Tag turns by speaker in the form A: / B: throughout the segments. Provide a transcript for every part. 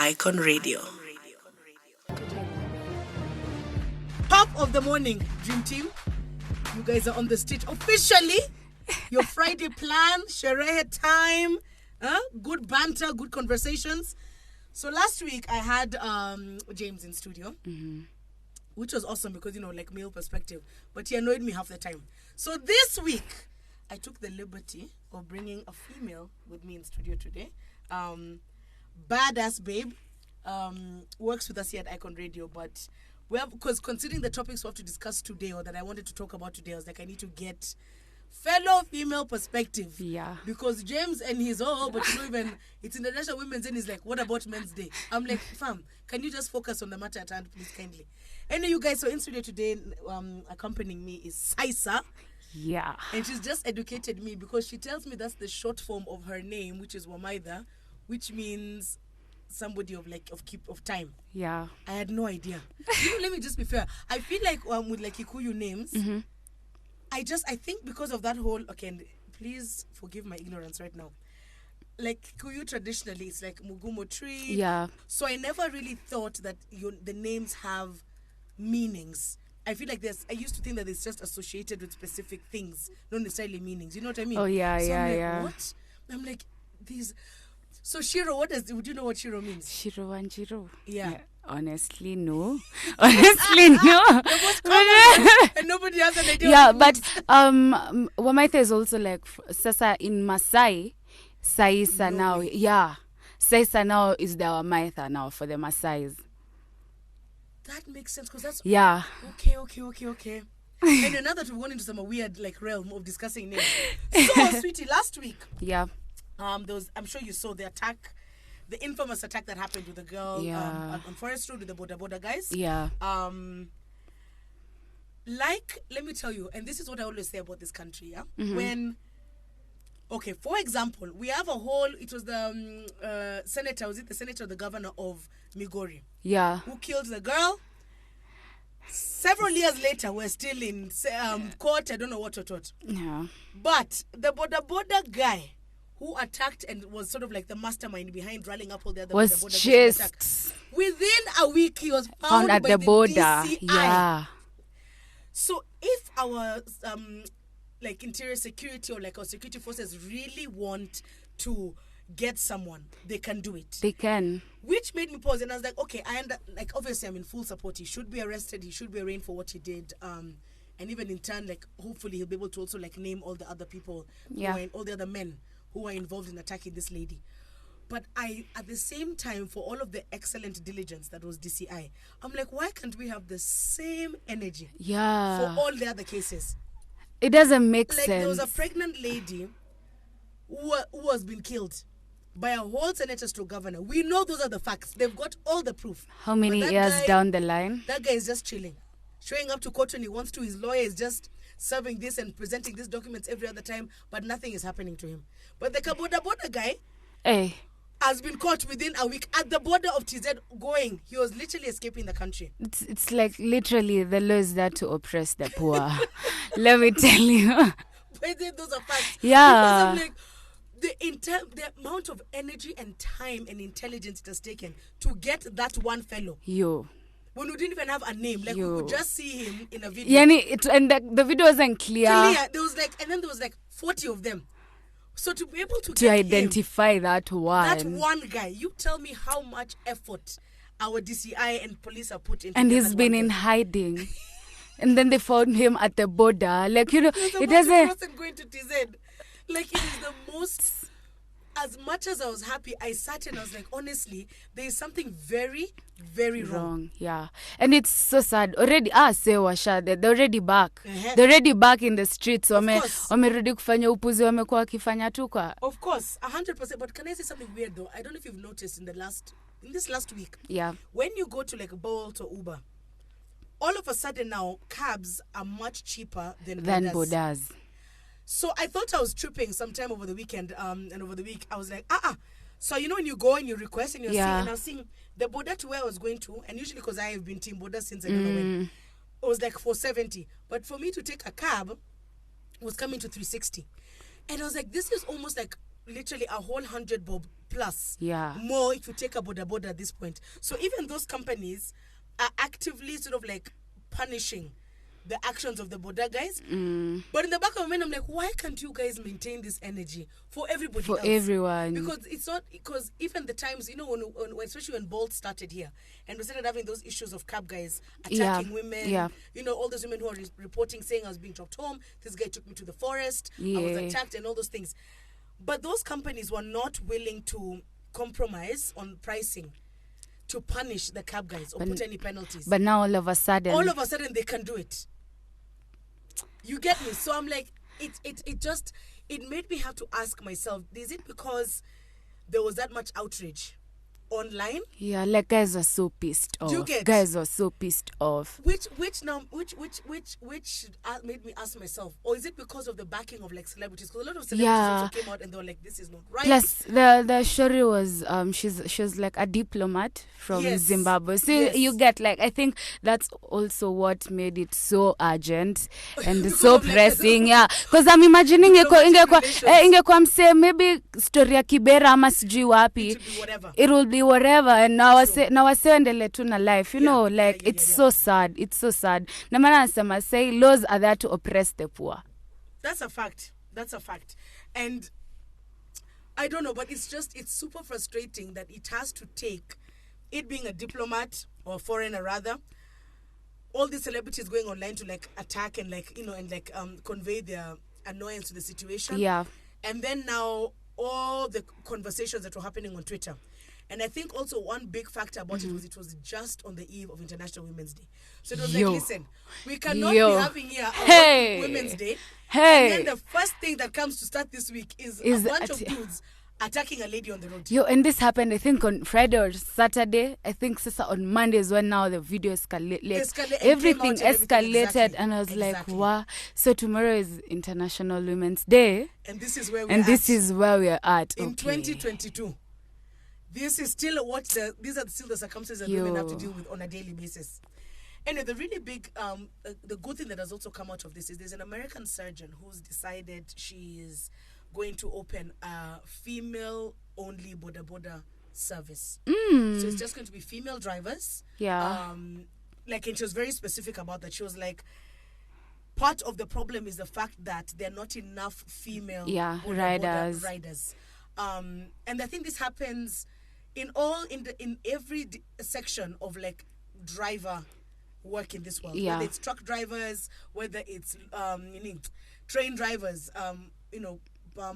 A: Icon Radio.
B: Top of the morning, Dream Team. You guys are on the stage officially. Your Friday plan, sherehe time, good banter, good conversations. So last week I had James in studio, which was awesome because, like male perspective, but he annoyed me half the time. So this week I took the liberty of bringing a female with me in studio today. Badass babe, works with us here at Icon Radio, but because considering the topics we have to discuss today or that I wanted to talk about today, I was like, I need to get fellow female perspective.
C: Yeah.
B: Because James and his but it's International Women's Day, and he's like, what about Men's Day? I'm like, fam, can you just focus on the matter at hand, please, kindly? Anyway, you guys, so in studio today, accompanying me is Saisa.
C: Yeah.
B: And she's just educated me because she tells me that's the short form of her name, which is Wamaida, which means somebody of time.
C: Yeah.
B: I had no idea. Let me just be fair. I feel like with like Kikuyu names, I think because of that whole, and please forgive my ignorance right now. Like Kikuyu traditionally, it's like Mugumo tree.
C: Yeah.
B: So I never really thought that the names have meanings. I feel like I used to think that it's just associated with specific things, not necessarily meanings. You know what I mean?
C: Oh, yeah,
B: so
C: yeah,
B: I'm like,
C: yeah.
B: What? I'm like, these... So Shiro, would you know what Shiro means?
C: Shiro and Jiro.
B: Yeah.
C: Honestly, no. Honestly, no.
B: And nobody has an idea.
C: Yeah, but Wamaitha is also like Sasa in Masai, Saisa now. Yeah. Saisa now is the Wamaitha now for the Masais.
B: That makes sense because that's...
C: Yeah.
B: Okay. And now that we've gone into some weird realm of discussing names. So, sweetie, last week...
C: Yeah.
B: I'm sure you saw the attack, the infamous attack that happened with the girl on Forest Road with the Boda guys.
C: Yeah.
B: Let me tell you, and this is what I always say about this country, when, for example, we have it was the senator, was it the senator or the governor of Migori?
C: Yeah.
B: Who killed the girl? Several years later, we're still in court, I don't know what.
C: Yeah.
B: But the Boda guy who attacked and was sort of like the mastermind behind rallying up all the other
C: was just
B: within a week he was found
C: at
B: by
C: the border.
B: DCI.
C: Yeah.
B: So if our interior security or our security forces really want to get someone, they can do it.
C: They can.
B: Which made me pause, and I was like, okay, obviously I'm in full support. He should be arrested. He should be arraigned for what he did. And even in turn, hopefully he'll be able to also name all the other people, all the other men who were involved in attacking this lady. But at the same time, for all of the excellent diligence that was DCI, I'm like, why can't we have the same energy for all the other cases?
C: It doesn't make sense.
B: There was a pregnant lady who has been killed by a whole senator stroke governor. We know those are the facts. They've got all the proof.
C: How many years down the line?
B: That guy is just chilling. Showing up to court when he wants to. His lawyer is just serving this and presenting these documents every other time, but nothing is happening to him. But the Kaboda guy has been caught within a week at the border of TZ going. He was literally escaping the country.
C: It's like literally the law is there to oppress the poor. Let me tell you.
B: But those are facts.
C: Yeah.
B: Because I'm the amount of energy and time and intelligence it has taken to get that one fellow. When we didn't even have a name, we could just see him in a video.
C: And the video wasn't clear.
B: There was 40 of them. So to be able to
C: identify that one
B: guy, you tell me how much effort our DCI and police have put into.
C: And he's been in hiding, and then they found him at the border. It doesn't.
B: Going to TZ, it is the most. As much as I was happy, I sat and I was like, honestly, there is something very, very wrong.
C: Yeah. And it's so sad. Already, they're already back. They're already back in the streets. Wamerudi kufanya upuzi wamekuwa wakifanya tu kwa.
B: Of course, 100%. But can I say something weird though? I don't know if you've noticed in this last week.
C: Yeah.
B: When you go to Bolt or Uber, all of a sudden now, cabs are much cheaper than
C: Bodas.
B: So I thought I was tripping sometime over the weekend, and over the week I was like, So when you go and you request and you're seeing, and I was seeing the border to where I was going to, and usually because I have been team border since I don't know when, it was like 470. But for me to take a cab, was coming to 360. And I was like, this is almost like literally a whole 100 bob plus.
C: Yeah.
B: More if you take a boda at this point. So even those companies are actively sort of like punishing the actions of the boda guys. But in the back of my mind, I'm like, why can't you guys maintain this energy for everybody
C: For
B: else?
C: everyone.
B: Because it's not, because even the times, you know, when especially when Bolt started here and we started having those issues of cab guys attacking women, you know, all those women who are reporting saying I was being dropped home, this guy took me to the forest, I was attacked and all those things. But those companies were not willing to compromise on pricing to punish the cab guys or put any penalties.
C: But now all of a sudden
B: they can do it. You get me? So I'm like, it made me have to ask myself, is it because there was that much outrage online?
C: Yeah, like guys are so pissed off.
B: You get?
C: Guys are so pissed off.
B: Which made me ask myself, or is it because of the backing of like celebrities? Because a lot of celebrities also came out and they were like, this is not right.
C: Plus the Shori was she's like a diplomat from Zimbabwe. So you get, like, I think that's also what made it so urgent and so pressing. Yeah, because I'm imagining ingekuwa mse maybe story ya Kibera ama sijui wapi, it will be whatever, and now wase endele tu na life, you know, like it's so sad. It's so sad. Na maana nasema say laws are there to oppress the poor.
B: That's a fact. And I don't know, but it's super frustrating that it has to take, it being a diplomat or a foreigner rather, all these celebrities going online to like attack and like, you know, and like convey their annoyance to the situation.
C: Yeah.
B: And then now all the conversations that were happening on Twitter. And I think also one big factor about it was just on the eve of International Women's Day. So it was like, listen, we cannot be having here a Women's Day. And then the first thing that comes to start this week is a bunch of dudes attacking a lady on the road.
C: And this happened, I think, on Friday or Saturday. I think on Monday is when now the video escalated. Everything escalated. Exactly. And I was like, wow. So tomorrow is International Women's Day.
B: And this is where
C: we are at.
B: In 2022. This is still these are still the circumstances that women have to deal with on a daily basis. Anyway, the really big, the good thing that has also come out of this is there's an American surgeon who's decided she is going to open a female-only boda service. So it's just going to be female drivers.
C: Yeah.
B: And she was very specific about that. She was like, part of the problem is the fact that there are not enough female riders. And I think this happens in every section of like driver work in this world. Whether it's truck drivers, whether it's train drivers,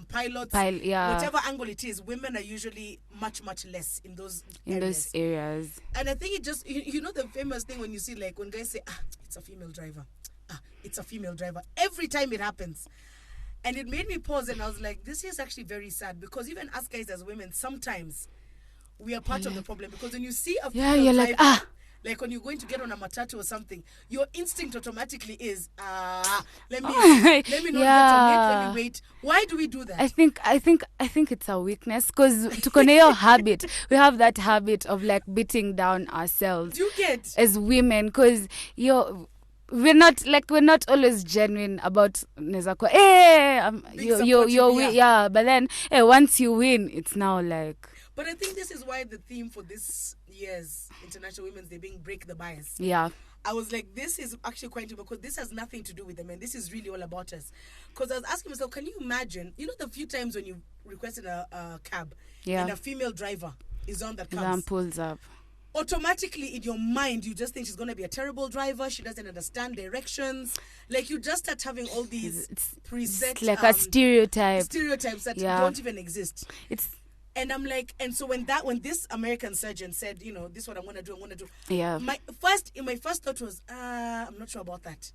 B: pilots, whatever angle it is, women are usually much less in those areas. And I think it just the famous thing when you see like when guys say it's a female driver, it's a female driver every time it happens. And it made me pause and I was like, this is actually very sad because even us guys as women, sometimes we are part of the problem because when you see a female driver, like when you're going to get on a matatu or something, your instinct automatically is, let me not get on it, let me wait. Why do we do that?
C: I think it's a weakness because tukoneo habit. We have that habit of like beating down ourselves.
B: You get
C: as women because we're not always genuine about but then once you win, it's now like.
B: But I think this is why the theme for this year's International Women's Day being break the bias.
C: Yeah.
B: I was like, this is actually quite important because this has nothing to do with them and this is really all about us. Because I was asking myself, can you imagine, the few times when you requested a cab and a female driver is on that comes.
C: Pulls up.
B: Automatically in your mind, you just think she's going to be a terrible driver. She doesn't understand directions. Like you just start having all these preset.
C: It's like a stereotypes
B: that don't even exist. And I'm like, and so when this American surgeon said, this is what I'm going to do.
C: Yeah.
B: My first thought was, I'm not sure about that.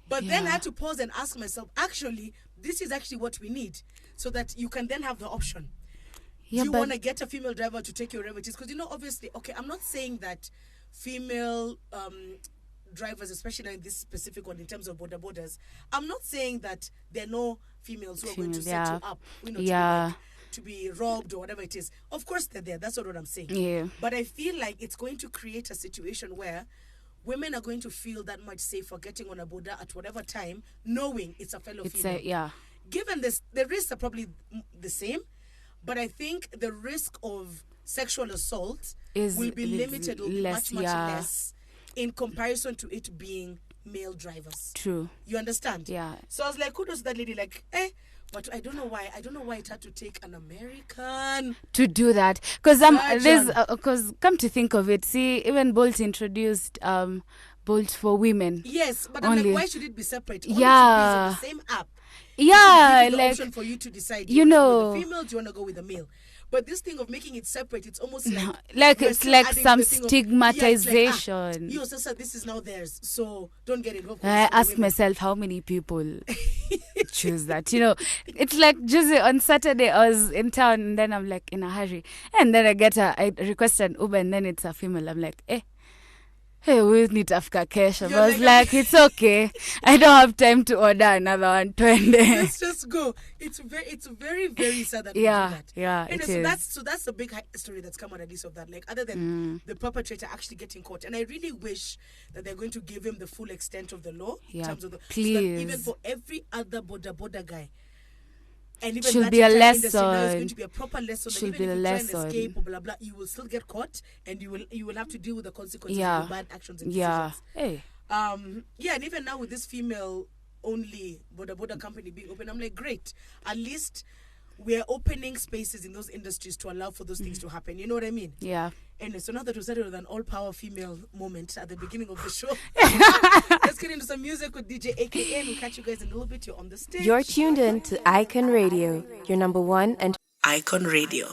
B: But then I had to pause and ask myself, actually, this is actually what we need so that you can then have the option. Do you want to get a female driver to take you wherever it is? Because, obviously, okay, I'm not saying that female drivers, especially in this specific one, in terms of borders, I'm not saying that there are no females who are going to set you up, to be robbed or whatever it is. Of course they're there. That's not what I'm saying.
C: Yeah.
B: But I feel like it's going to create a situation where women are going to feel that much safer getting on a border at whatever time, knowing it's a fellow female.
C: Yeah.
B: Given this, the risks are probably the same. But I think the risk of sexual assault
C: Is
B: will be limited, will be
C: less,
B: much less in comparison to it being male drivers.
C: True.
B: You understand?
C: Yeah.
B: So I was like, kudos to that lady, like, but I don't know why it had to take an American
C: to do that. Because come to think of it, see, even Bolt introduced Bolt for women.
B: Yes, but
C: only.
B: I'm like, why should it be separate?
C: Yeah.
B: It should be on the same app.
C: Yeah,
B: the
C: like
B: option for you to decide.
C: You know,
B: with the female, do you want to go with the male? But this thing of making it separate, it's almost
C: like it's like some
B: Of,
C: stigmatization.
B: you also said this is now theirs, so don't get involved.
C: I ask myself how many people choose that. You know, it's like just on Saturday I was in town and then I'm like in a hurry, and then I request an Uber and then it's a female. I'm like, hey, we need Africa cash. I was like, it's okay. I don't have time to order another 120.
B: Let's just go. It's very, very sad that we do that.
C: Yeah,
B: and
C: it
B: is.
C: So
B: that's the big story that's come out at least of that. Like, other than the perpetrator actually getting caught. And I really wish that they're going to give him the full extent of the law. In terms of
C: please.
B: So that even for every other border guy, and even
C: should be a lesson.
B: Now is going to be a proper lesson.
C: Should
B: that
C: be
B: even
C: a
B: if you try
C: lesson.
B: and escape or blah blah, you will still get caught, and you will have to deal with the consequences of your bad actions and decisions.
C: Hey.
B: And even now with this female only border company being open, I'm like, great. At least we're opening spaces in those industries to allow for those things to happen. You know what I mean?
C: Yeah.
B: Anyway, so now that we started with an all-power female moment at the beginning of the show, let's get into some music with DJ AKA. We'll catch you guys in a little bit. You're on the stage.
A: You're tuned in to Icon Radio, your number one and
B: Icon Radio.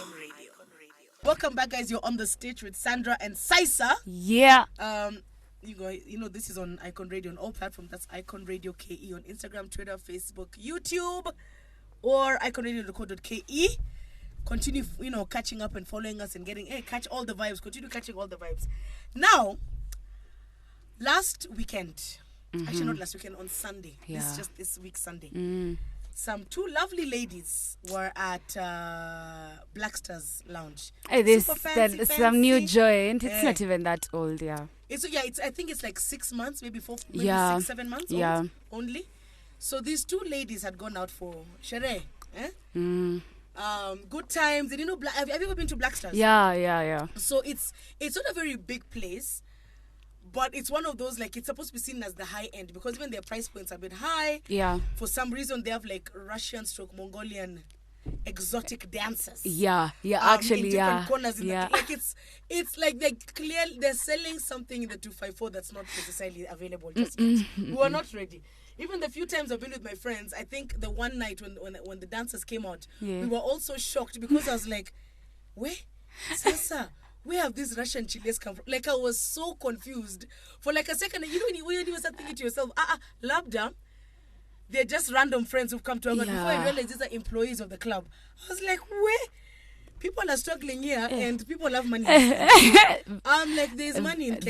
B: Welcome back, guys. You're on the stage with Sandra and Saisa.
C: Yeah.
B: You know, this is on Icon Radio on all platforms. That's Icon Radio KE on Instagram, Twitter, Facebook, YouTube, or iconradio.co.ke. Continue, catching up and following us and getting, catch all the vibes. Continue catching all the vibes. Now, last weekend, actually not last weekend, on Sunday.
C: Yeah.
B: This is just this week, Sunday. Some two lovely ladies were at Black Stars Lounge.
C: Hey, some new joint. It's not even that old, yeah.
B: I think it's like 6 months, maybe 6, 7 months old only. So these two ladies had gone out for shere. Good times. And have you ever been to Black Stars?
C: Yeah.
B: So it's not a very big place, but it's one of those, like, it's supposed to be seen as the high end because even their price points are a bit high. Yeah. For some reason, they have like Russian/Mongolian exotic dancers.
C: Actually,
B: in different corners in the, like it's like they're selling something in the 254 that's not necessarily available just yet. We were not ready. Even the few times I've been with my friends, I think the one night when the dancers came out, we were all so shocked because I was like, wait, Saisa, where have these Russian chiles come from? Like, I was so confused for like a second. When you start thinking to yourself, Labda, they're just random friends who've come to our before I realized these are employees of the club. I was like, where? People are struggling here and people have money. I'm like, there's money in Kenya.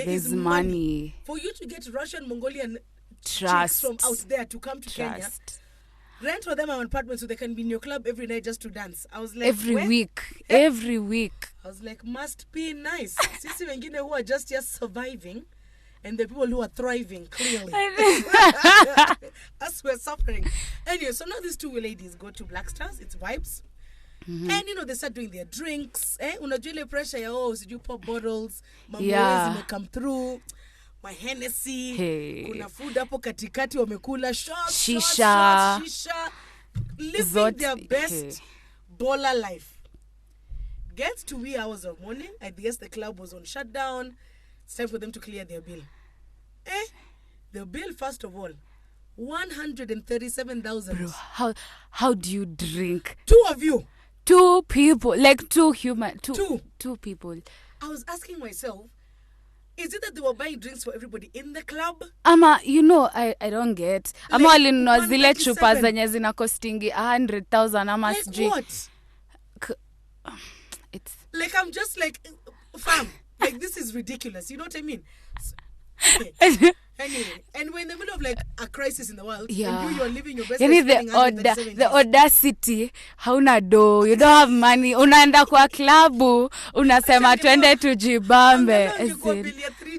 C: There's money.
B: For you to get Russian, Mongolian
C: chicks
B: from out there to come to Kenya, rent for them an apartment so they can be in your club every night just to dance. I was like,
C: every week. I
B: was like, must be nice. Sisi wengine who are just surviving, and the people who are thriving, clearly. As we're suffering. Anyway, so now these two ladies go to Black Stars. It's vibes. And they start doing their drinks. Unajua ile pressure you pop bottles, mambo may come through. My Hennessy, kuna food hapo katikati wamekula shots, shisha, living their best baller life. Gets to wee hours of morning. I guess the club was on shutdown. It's time for them to clear their bill. The bill, first of all, 137,000.
C: Bro, how do you drink?
B: Two of you.
C: Two people, like two people.
B: I was asking myself, is it that they were buying drinks for everybody in the club?
C: I don't get. Ama walinunua zile chupa zenye zina costingi 100,000 ama
B: like what?
C: It's
B: like, I'm just like, fam, like, this is ridiculous. You know what I mean? Anyway, and we're in the middle of like a crisis in the world, and you're living your best life.
C: The audacity, hauna do, you don't have money, unaenda kwa klabu, unasema twende tujibambe.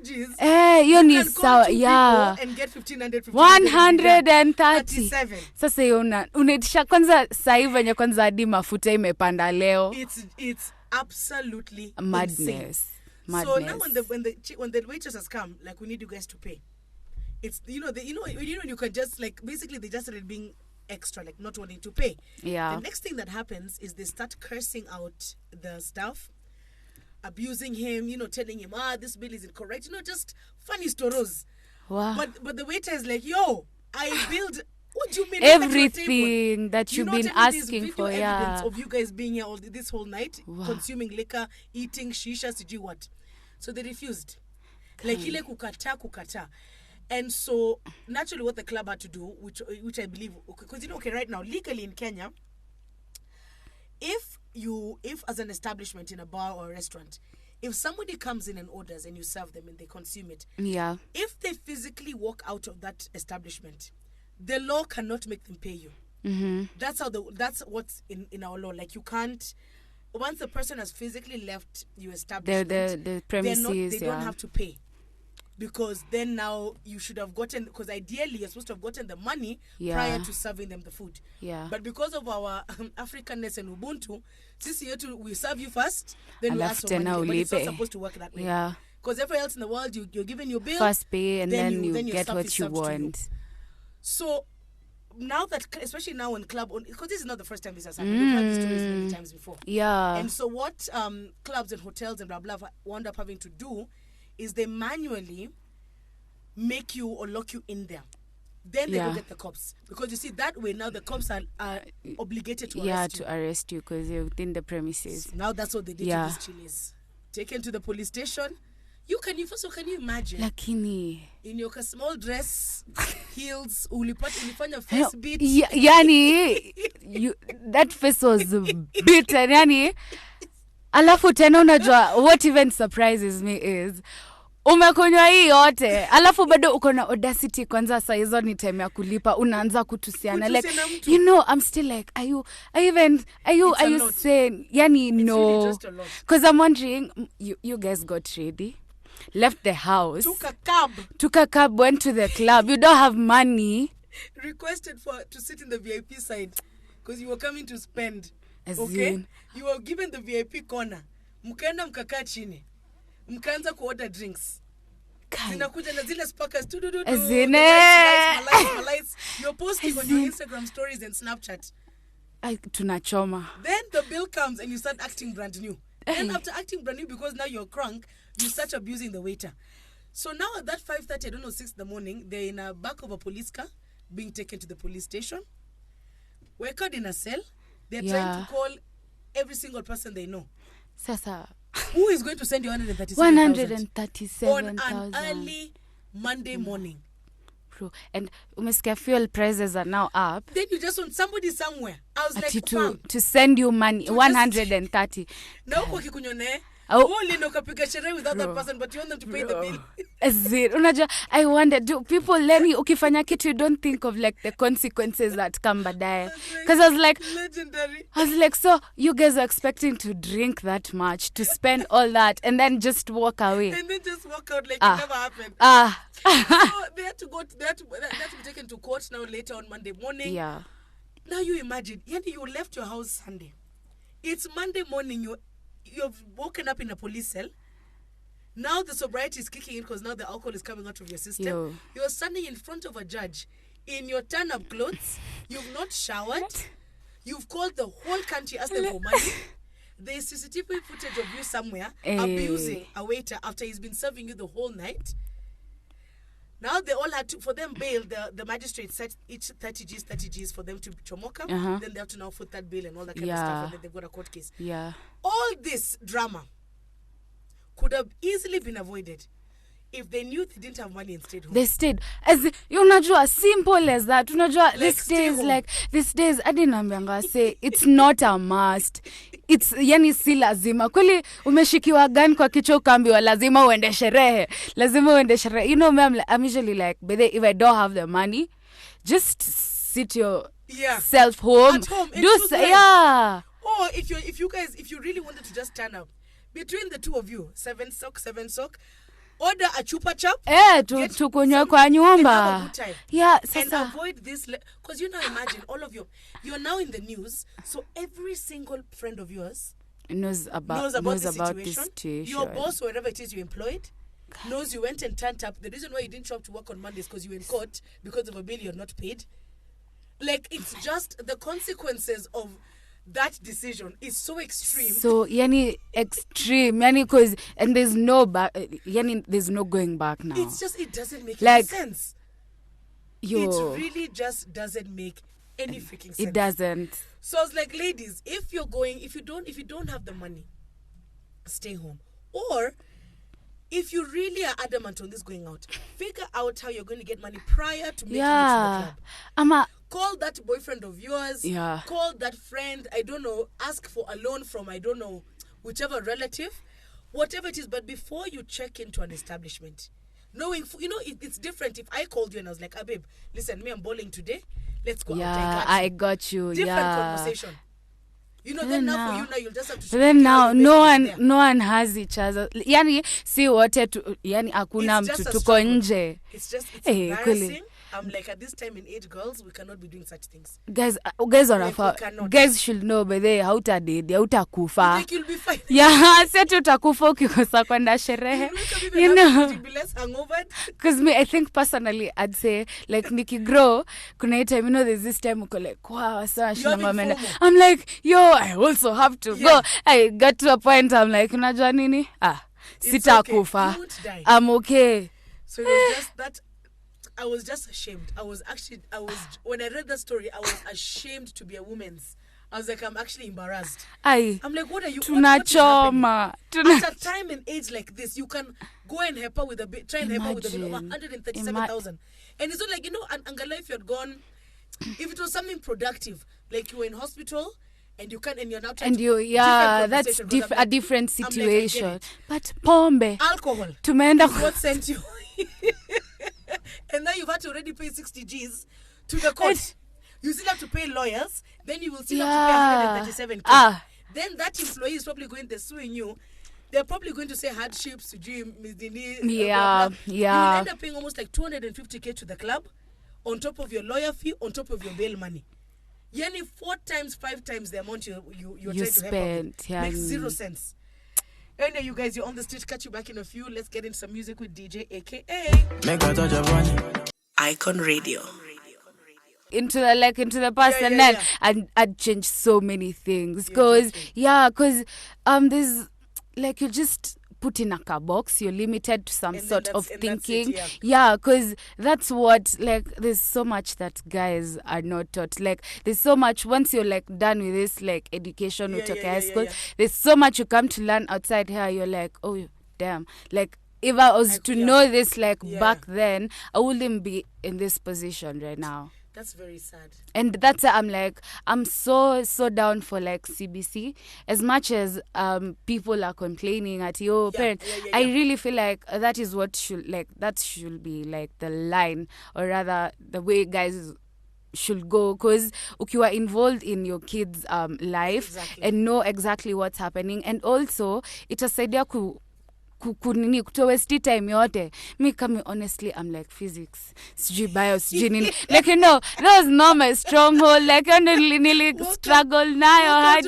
B: G's.
C: You
B: can
C: need
B: call
C: so
B: 2
C: yeah.
B: people and get 1,500,
C: 130.
B: 37.
C: Sasa hiyo unaitisha kwanza sasa venye kwanza hadi mafuta imepanda leo.
B: It's absolutely
C: madness.
B: Insane. So now when the waitresses come, like, we need you guys to pay. It's you can just, like, basically they just started being extra, like not wanting to pay.
C: Yeah.
B: The next thing that happens is they start cursing out the staff, abusing him, telling him, this bill is incorrect, just funny stories.
C: Wow.
B: But the waiter is like, yo, I billed. What do you mean?
C: Everything that you've been asking for,
B: evidence of you guys being here this whole night, consuming liquor, eating shisha, sijui what. So they refused. Like, ile kukata. And so naturally what the club had to do, which I believe, because okay, right now, legally in Kenya, if as an establishment in a bar or a restaurant, if somebody comes in and orders and you serve them and they consume it, if they physically walk out of that establishment, the law cannot make them pay you.
C: Mm-hmm.
B: That's what's in our law. Like, you can't, once the person has physically left your establishment,
C: the premises,
B: they don't have to pay. Because then now you should have gotten, because ideally you're supposed to have gotten the money prior to serving them the food.
C: Yeah.
B: But because of our Africanness and Ubuntu, we serve you first, then we ask for money. But it's not supposed to work that way.
C: Yeah.
B: Because everywhere else in the world, you're given your bill.
C: First pay, and then you get
B: stuff
C: what you want.
B: So now that, especially now in club, because this is not the first time this has happened. We've had these stories many times before.
C: Yeah.
B: And so what clubs and hotels and blah, blah, wound up having to do is they manually make you or lock you in there. Then they go get the cops. Because you see, that way now the cops are obligated to arrest you.
C: Yeah, to arrest you because you're within the premises.
B: So now that's what they did to these chilis. Taken to the police station. Can you imagine?
C: Lakini.
B: In your small dress, heels, ulifanya face beat.
C: Yani, that face was beaten. Yani, alafu tena unajua, what even surprises me is, umekunywa hii yote, alafu bado uko na audacity kwanza saa hizo ni time ya kulipa, unaanza kutusiana. Like, I'm still like, are you saying, yani, no.
B: Really,
C: because I'm wondering, you guys got ready, left the house, took a cab, went to the club, you don't have money,
B: requested to sit in the VIP side because you were coming to spend.
C: Okay,
B: you were given the VIP corner, mkaenda mkakaa chini, mkaanza kuorder drinks, zinakuja na zile sparkers lights. You're posting on your Instagram stories and Snapchat.
C: Tunachoma.
B: Then the bill comes and you start acting brand new. Then after acting brand new, because now you're crunk, you start abusing the waiter. So now at that 5:30, I don't know, 6 in the morning, they're in the back of a police car being taken to the police station. We're caught in a cell. They're trying to call every single person they know.
C: Sasa.
B: Who is going to send you 137,000 on an early Monday morning?
C: Bro, and umesikia fuel prices are now up.
B: Then you just want somebody somewhere. I was like,
C: to send you money, 130.
B: Na huko kikunyone. Ukapiga sherehe without that person, but you want them to pay the bill.
C: Unajua, I wonder, do people ukifanya kitu, you don't think of like the consequences that come baadaye? Because I was like,
B: legendary.
C: I was like, so you guys are expecting to drink that much, to spend all that, and then just walk away.
B: And then just walk out like it never happened. So they had to be taken to court now later on Monday morning.
C: Yeah.
B: Now you imagine, you left your house Sunday. It's Monday morning, you've woken up in a police cell. Now the sobriety is kicking in because now the alcohol is coming out of your system. You're standing in front of a judge in your turn-up clothes. You've not showered. You've called the whole country, asked them for money. There's CCTV footage of you somewhere abusing a waiter after he's been serving you the whole night. Now they all had to, for them bail, the magistrate set each 30 Gs for them to chomoka. Then they have to now foot that bail and all that kind of stuff, and then they've got a court case.
C: Yeah.
B: All this drama could have easily been avoided if they knew they didn't have money and stayed home.
C: They stayed. As unajua, simple as that. Unajua, these days, adi nambianga say, it's not a must. It's, yani si lazima. Kweli umeshikiwa gun kwa kichwa ukaambiwa lazima uende sherehe. I'm usually like, but if I don't have the money, just sit yourself home.
B: At home. Or if you really wanted to just turn up, between the two of you, 7 sock, order a chupa chap.
C: Tukunywe kwa nyumba. Yeah,
B: and avoid this, because imagine all of you're now in the news, so every single friend of yours
C: knows about this situation.
B: Your boss, wherever it is you employed, knows you went and turned up. The reason why you didn't show up to work on Monday is because you were in court because of a bill you're not paid. Like, it's just the consequences of that decision is so extreme.
C: So, extreme. Because, and there's no there's no going back now.
B: It's just, it doesn't make any sense. It really just doesn't make any freaking sense.
C: It doesn't.
B: So I was like, ladies, if you don't have the money, stay home. Or if you really are adamant on this going out, figure out how you're going to get money prior to making it to the club. Call that boyfriend of yours. Yeah. Call that friend. I don't know. Ask for a loan from, I don't know, whichever relative, whatever it is. But before you check into an establishment, knowing, it's different if I called you and I was like, babe, listen, I'm bowling today. Let's go out.
C: I got you.
B: Different conversation. Then now for you now you'll just have to.
C: Then now no one has each other. Si wote hakuna mtu tuko nje.
B: It's embarrassing. I'm like, at this time in age, girls, we cannot be doing such things.
C: Guys should know, but they hautakufa.
B: You think you'll be fine?
C: Yeah, setu utakufa ukikosa kwenda sherehe.
B: You'll be less hungover.
C: Because me, I think personally, I'd say, like, grow, kuna time, there's this time uko like, wow, I'm like, yo, I also have to go. I got to a point, I'm like, unajua nini? Sitakufa.
B: Okay. You won't die.
C: I'm okay.
B: So it was just that. I was just ashamed. When I read that story, I was ashamed to be a woman's. I was like, I'm actually embarrassed. I'm like, what are you?
C: Tunachoma.
B: At a time and age like this, you can go and help her with a bit, try and help her with a bit of 137,000. And it's not like, Angala, if you'd gone, if it was something productive, like you were in hospital, and you're now trying
C: that's a different situation.
B: Like,
C: but pombe.
B: Alcohol.
C: Tumeenda
B: what sent you? And now you've had to already pay 60 G's to the court. You still have to pay lawyers. Then you will still have to pay 137K. Then that employee is probably they're suing you. They're probably going to say hardships. You will end up paying almost like 250K to the club on top of your lawyer fee, on top of your bail money. 4 times, 5 times the amount you're trying to help with. Makes 0 sense. Anyway, you guys, you're on the street. Catch you back in a few. Let's get into some music with DJ, a.k.a. Icon Radio.
C: Into the past, and then I'd change so many things. Because there's, like, you just put in a box, you're limited to some sort of thinking. Because that's what, like, there's so much that guys are not taught. Like, there's so much, once you're, like, done with this, like, education, high school, there's so much you come to learn outside here. You're like, oh, damn. Like, if I was to know this, like, back then, I wouldn't be in this position right now.
B: That's very sad.
C: And that's I'm like, I'm so down for, like, CBC. As much as people are complaining at your parents, I really feel like that is what should be like the line, or rather the way guys should go, because you are involved in your kids' life and know exactly what's happening, and also itasaidia kutowesti time yote. Me kama honestly, I'm like, physics, sijui bio, sijui nini. Like, that was not my stronghold. Like, I really struggle now.
B: But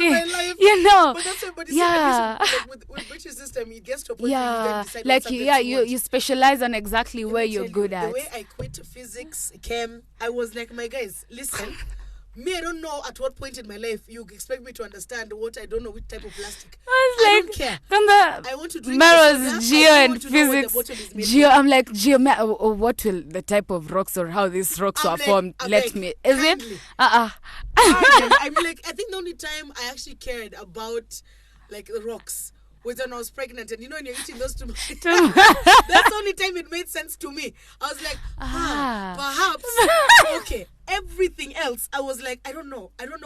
B: with British system, it gets to a point where you decide
C: like you specialize on exactly where you're good at.
B: The way I quit physics, chem, I was like, my guys, listen. Me, I don't know at what point in my life you expect me to understand what I don't know, which type of plastic. I don't care. I want to drink
C: Myra's geo and physics. Geo, I'm like, geo, what will the type of rocks or how these rocks are formed? Is it?
B: I'm like, I think the only time I actually cared about, like, the rocks was when I was pregnant, and when you're eating those too much, that's the only time it made sense to me. I was like, perhaps. Okay. Everything else, I was like, I don't know. I don't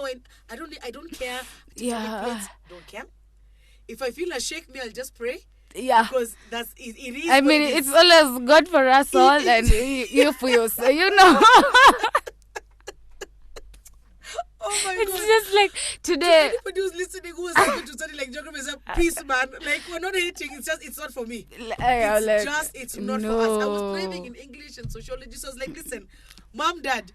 B: care. Don't care. If I feel a shake me, I'll just pray.
C: Yeah.
B: Because it is.
C: I mean, it's always God for us all, and you for yourself,
B: Oh my
C: It's
B: God.
C: just like today.
B: Anybody who's listening who is happy to study like geography is a peace, man. Like, we're not hating. It's just, it's not for me. It's not for us. I was thriving in English and sociology. So I was like, listen, mom, dad,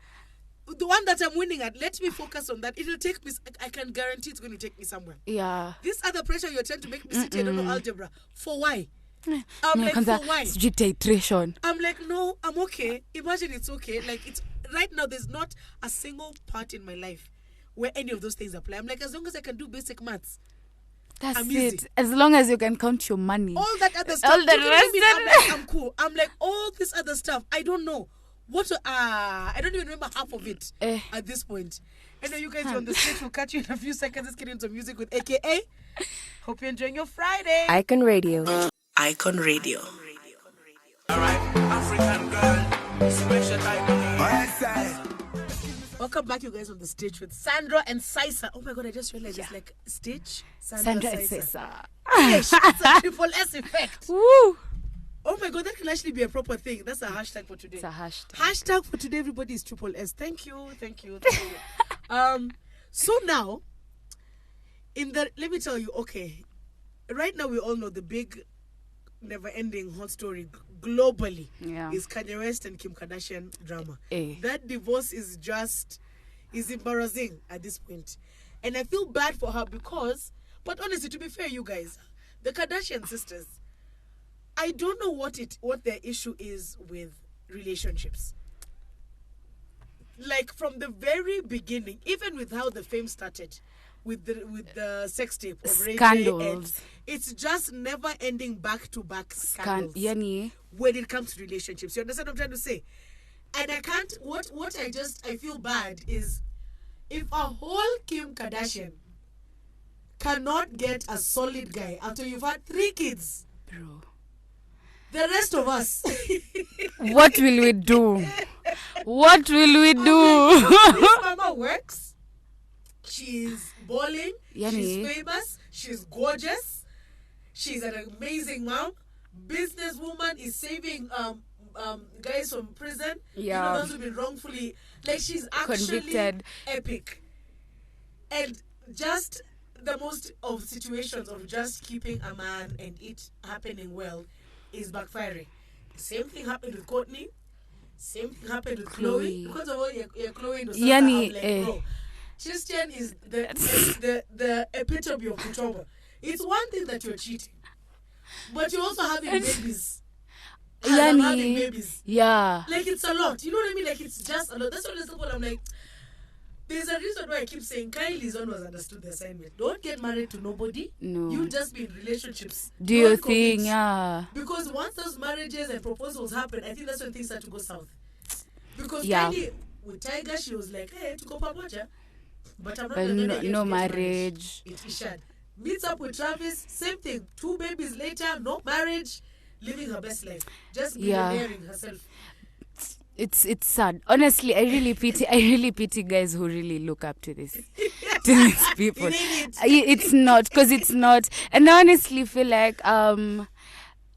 B: the one that I'm winning at, let me focus on that. It'll take me, I can guarantee it's going to take me somewhere.
C: Yeah.
B: This other pressure you're trying to make me sit, I don't know algebra. For why? I'm like, for why?
C: Titration.
B: I'm like, no, I'm okay. Imagine it's okay. Like, it's right now, there's not a single part in my life where any of those things apply. I'm like, as long as I can do basic maths,
C: That's
B: I'm
C: it.
B: easy.
C: As long as you can count your money.
B: All that other stuff.
C: All the rest
B: I'm cool. I'm like, all this other stuff, I don't know. I don't even remember half of it at this point. And then you guys are on the stage. We'll catch you in a few seconds. Let's get into music with AKA. Hope you're enjoying your Friday.
A: Icon Radio.
B: Icon Radio.
D: Alright, African girl, special type of my side.
B: Welcome back, you guys, on the stage with Sandra and Saisa. Oh my God, I just realized it's like stage
C: Sandra and
B: Saisa.
C: Saisa.
B: Yes, it's a triple S effect.
C: Woo!
B: Oh my God, that can actually be a proper thing. That's a hashtag for today.
C: It's a hashtag.
B: Hashtag for today, everybody, is triple S. Thank you. So now, let me tell you, okay, right now we all know the big, never-ending hot story globally is Kanye West and Kim Kardashian drama. That divorce is embarrassing at this point. And I feel bad for her but honestly, to be fair, you guys, the Kardashian sisters, I don't know what their issue is with relationships. Like, from the very beginning, even with how the fame started, with the sex tape of Ray J,
C: scandals.
B: It's just never ending back-to-back scandals when it comes to relationships. You understand what I'm trying to say? And I can't. What I feel bad is if a whole Kim Kardashian cannot get a solid guy after you've had 3 kids,
C: Bro.
B: the rest of us,
C: what will we do? What will we do?
B: This mama works. She's balling. She's famous. She's gorgeous. She's an amazing mom. Businesswoman, is saving guys from prison. You know, those who've been wrongfully, like, she's actually
C: convicted.
B: Epic. And just the most of situations of just keeping a man and it happening well is backfiring. Same thing happened with Courtney. Same thing happened with Chloe. Because of all your Chloe and
C: Yani,
B: bro, Christian is the epitome of Kutoba. It's one thing that you're cheating, but you're also having babies. I'm having babies.
C: Yeah.
B: Like, it's a lot. You know what I mean? Like, it's just a lot. That's why simple. I'm like, there's a reason why I keep saying Kylie's one was understood the assignment. Don't get married to nobody.
C: No.
B: You just be in relationships.
C: Do your thing,
B: Because once those marriages and proposals happen, I think that's when things start to go south. Because
C: Yeah.
B: Kylie, with Tiger, she was like, hey, to go pamoja. But I'm not
C: But
B: gonna
C: no marriage.
B: It is sad. Meets up with Travis, same thing. 2 babies later, no marriage, living her best life. Just millionairing herself.
C: It's sad. Honestly, I really pity guys who really look up to these people. It's not, because it's not. And I honestly feel like I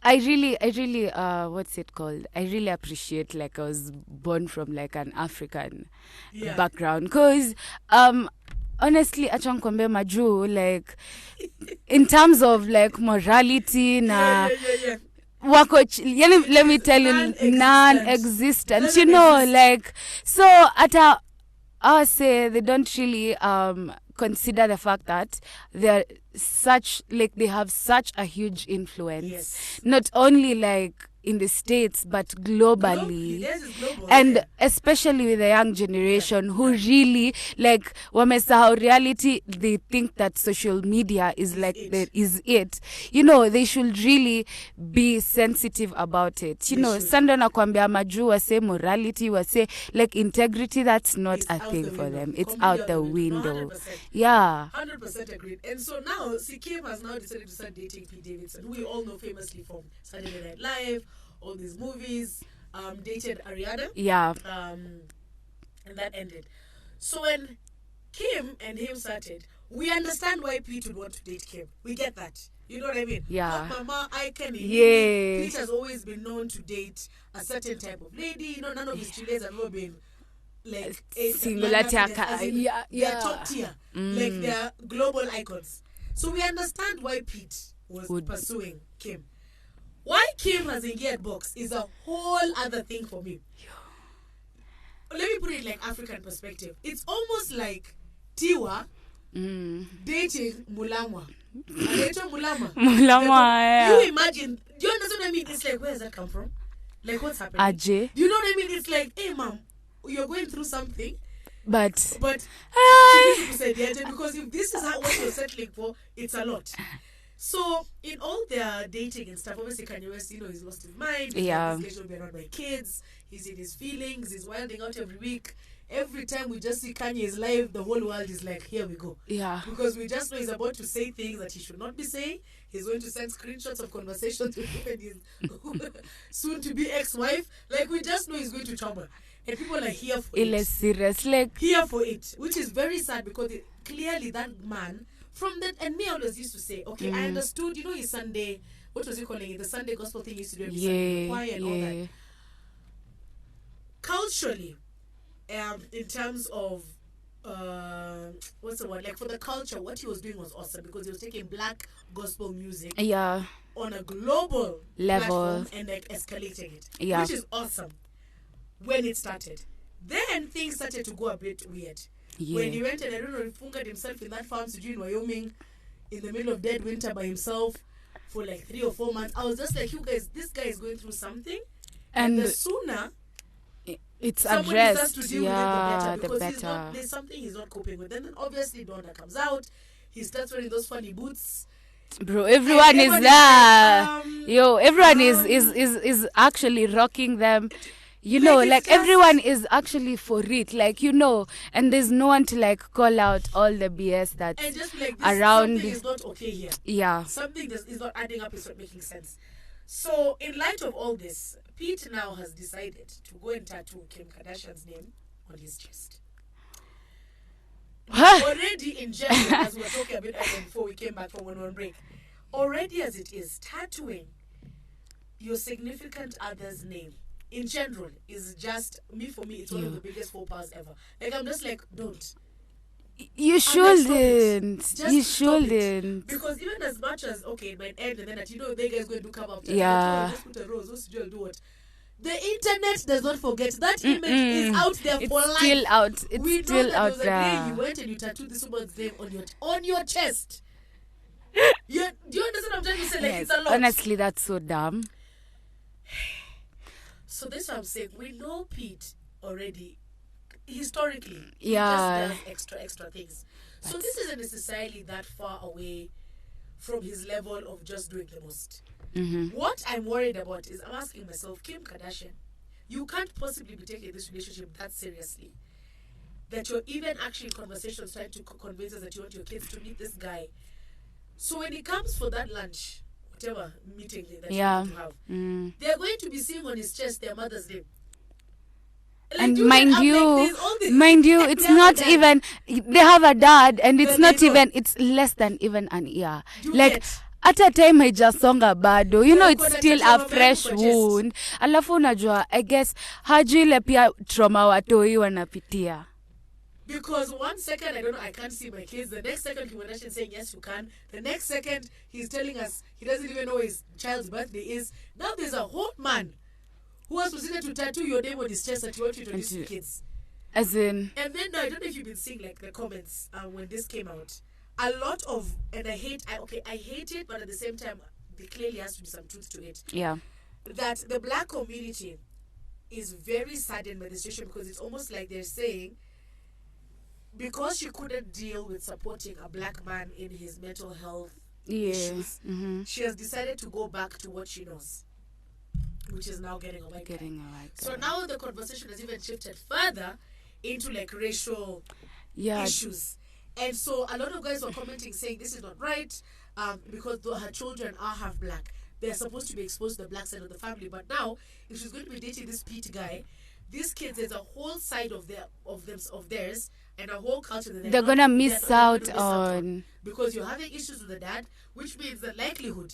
C: really what's it called? I really appreciate, like, I was born from like an African background, because honestly, achangkombe maju, like, in terms of like morality wako let me tell you, non-existent. You know, like, so I say they don't really consider the fact that they have such a huge influence, not only like in the States but globally. And especially with the young generation who really, like, wamesahau reality. They think that social media is it. You know, they should really be sensitive about it. You know, Sandra nakwambia maju wase morality, wase like integrity, that's not a thing for them. It's out the window.
B: 100%.
C: Yeah.
B: 100% agreed. And so now, Kim has now decided to start dating Pete Davidson, who we all know famously from Saturday Night Live, all these movies, dated Ariana.
C: Yeah.
B: And that ended. So when Kim and him started, we understand why Pete would want to date Kim. We get that. You know what I mean?
C: Yeah.
B: Mama, Icon.
C: Yeah.
B: Pete has always been known to date a certain type of lady. You know, none of his chiles have ever been like
C: singular
B: they're top tier, like they're global icons. So we understand why Pete was pursuing Kim. Why Kim has a gearbox is a whole other thing for me. Let me put it like African perspective. It's almost like Tiwa dating Mulama. Mulama.
C: Yeah.
B: You imagine, do you understand what I mean? It's like, where does that come from? Like, what's happening?
C: Ajay.
B: Do you know what I mean? It's like, hey, mom, you're going through something.
C: But
B: she said, yeah, because if this is what you're settling for, it's a lot. So, in all their dating and stuff, obviously Kanye West, he's lost his mind. He's going to be around my kids. He's in his feelings. He's wilding out every week. Every time we just see Kanye's live, the whole world is like, here we go. Yeah. Because we just know he's about to say things that he should not be saying. He's going to send screenshots of conversations with his soon-to-be ex-wife. Like, we just know he's going to trouble. And people are here for it.
C: Serious, like...
B: Here for it. Which is very sad because clearly that man, from that... And me always used to say, okay, I understood, his Sunday... What was he calling it? The Sunday gospel thing he used to do every Sunday. The choir and all that. Culturally... in terms of what's the word, like for the culture, what he was doing was awesome because he was taking black gospel music on a global level and like escalating it, which is awesome when it started. Then things started to go a bit weird when he went and I don't know, he fungered himself in that farm in Wyoming in the middle of dead winter by himself for like 3 or 4 months. I was just like, you guys, this guy is going through something, and the sooner
C: it's
B: someone
C: addressed,
B: to deal with it,
C: the better.
B: Because there's something he's not coping with. And then obviously Donda comes out. He starts wearing those funny boots.
C: Bro, everyone is there. Everyone is actually rocking them. Everyone is actually for it, and there's no one to call out all the BS that's
B: and just like this,
C: around.
B: Something is not okay here.
C: Yeah.
B: Something is not adding up, it's not making sense. So, in light of all this, Pete now has decided to go and tattoo Kim Kardashian's name on his chest. Already in general, as we were talking a bit earlier before we came back from one break, already as it is, tattooing your significant other's name in general is just, for me, it's one of the biggest faux pas ever. Like, I'm just like, don't.
C: You shouldn't. You shouldn't.
B: Because even as much as, okay, it might end and then they guys going to come up. Just put a rose. What's do what? The internet does not forget. That image is out there for life.
C: Still out. It's
B: we
C: still
B: know that
C: out there.
B: You went and you tattooed this woman's name on your chest. Do you understand what I'm trying to say? Like, it's a lot.
C: Honestly, that's so dumb.
B: So this I'm saying, we know Pete already. Historically, he
C: just
B: does extra things. So this isn't necessarily that far away from his level of just doing the most. What I'm worried about is I'm asking myself, Kim Kardashian, you can't possibly be taking this relationship that seriously. That you're even actually in conversations trying to convince us that you want your kids to meet this guy. So when it comes for that lunch, whatever meeting that you're going to have, they're going to be seeing on his chest their mother's name. Like,
C: and mind you, it's not even, they have a dad and it's not even, it's less than even an year. At a time haijasonga bado, it's still a fresh wound. Alafu unajua, I guess, hajui ile pia trauma watoi wanapitia.
B: Because 1 second, I don't know, I can't see my kids. The next second, Kim Kardashian saying, yes, you can. The next second, he's telling us he doesn't even know his child's birthday is. Now there's a whole man who has proceeded to tattoo your name on his chest that you want to introduce to kids.
C: As in...
B: And then, I don't know if you've been seeing, the comments when this came out. A lot of... And I hate it, but at the same time, there clearly has to be some truth to it.
C: Yeah.
B: That the black community is very saddened by the situation because it's almost like they're saying, because she couldn't deal with supporting a black man in his mental health issues, she has decided to go back to what she knows, which is now getting a white guy. So now the conversation has even shifted further into racial issues. And so a lot of guys were commenting saying this is not right because her children are half black. They're supposed to be exposed to the black side of the family. But now, if she's going to be dating this Pete guy, these kids, there's a whole side of theirs and a whole culture that
C: they're going to miss out on.
B: Because you're having issues with the dad, which means the likelihood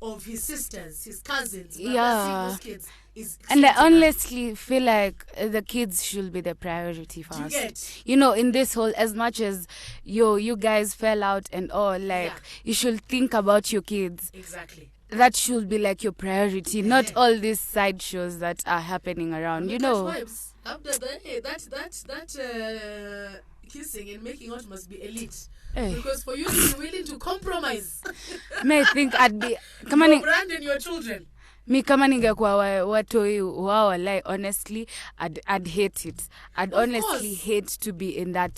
B: of his sisters, his cousins,
C: Yeah.
B: seeing those kids is
C: And I
B: extremely
C: honestly feel like the kids should be the priority first.
B: you get?
C: You know, in this whole, as much as you guys fell out and all, like, you should think about your kids.
B: Exactly.
C: That should be like your priority, not all these side shows that are happening around. You know.
B: Vibes. After that kissing and making out must be elite.
C: Hey.
B: Because for you to be willing to compromise
C: May think I'd be
B: your brand and your children.
C: Me kama ningekuwa watoi wao, like, honestly I'd hate it. I'd honestly hate to be in that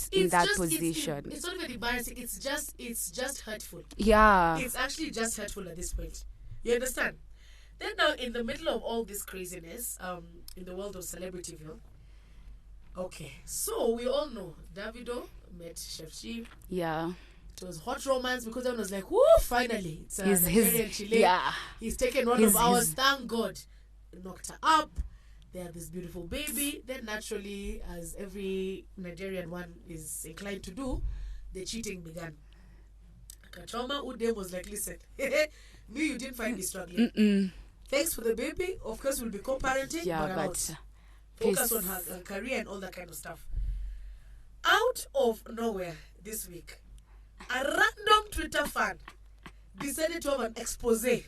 C: position.
B: It's not even embarrassing. It's just hurtful.
C: Yeah.
B: It's actually just hurtful at this point. You understand? Then now, in the middle of all this craziness, in the world of Celebrityville, okay, so we all know Davido met Chef Chi.
C: Yeah.
B: It was hot romance because everyone was like, whoo, finally. It's Nigerian Chile.
C: Yeah.
B: He's taken one of ours, thank God. Knocked her up. They have this beautiful baby. Then naturally, as every Nigerian one is inclined to do, the cheating began. Kachoma Udem was like, listen, me, you didn't find me struggling. Thanks for the baby. Of course, we'll be co-parenting, but I'm out. Focus on her career and all that kind of stuff. Out of nowhere this week, a random Twitter fan decided to have an expose